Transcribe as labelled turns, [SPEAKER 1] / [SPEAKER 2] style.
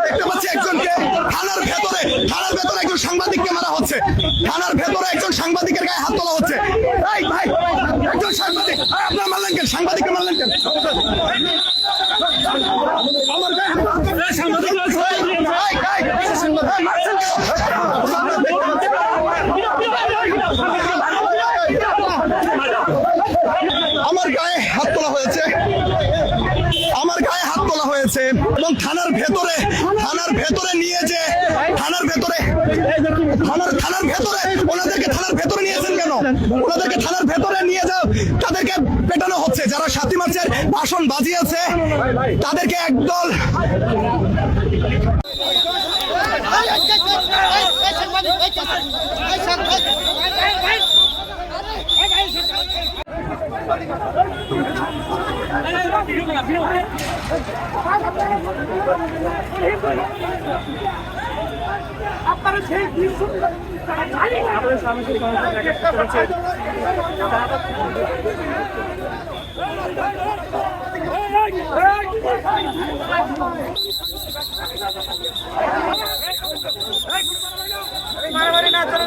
[SPEAKER 1] দেখতে পাচ্ছি একজনকে থানার ভেতরে একজন সাংবাদিককে মারা হচ্ছে। থানার ভেতরে একজন সাংবাদিকের গায়ে হাত তোলা হচ্ছে। এই ভাই, একজন সাংবাদিক, আপনারা মারলেন কেন? সাংবাদিককে মারলেন কেন? আমার গায়ে হাত তোলা হচ্ছে। মারছেন কেন? আমার গায়ে হাত তোলা হয়েছে, এবং থানার ভেতরে নিয়ে যে থানার ভেতরে ওনাদেরকে থানার ভেতরে নিয়েছেন কেন? ওনাদেরকে থানার ভেতরে নিয়ে যাও, তাদেরকে পেটানো হচ্ছে। যারা 7ই মার্চের ভাষণ বাজিয়েছে তাদেরকে একদল
[SPEAKER 2] আপনারা সেই আমাদের সামাজিক মারামারি না চলে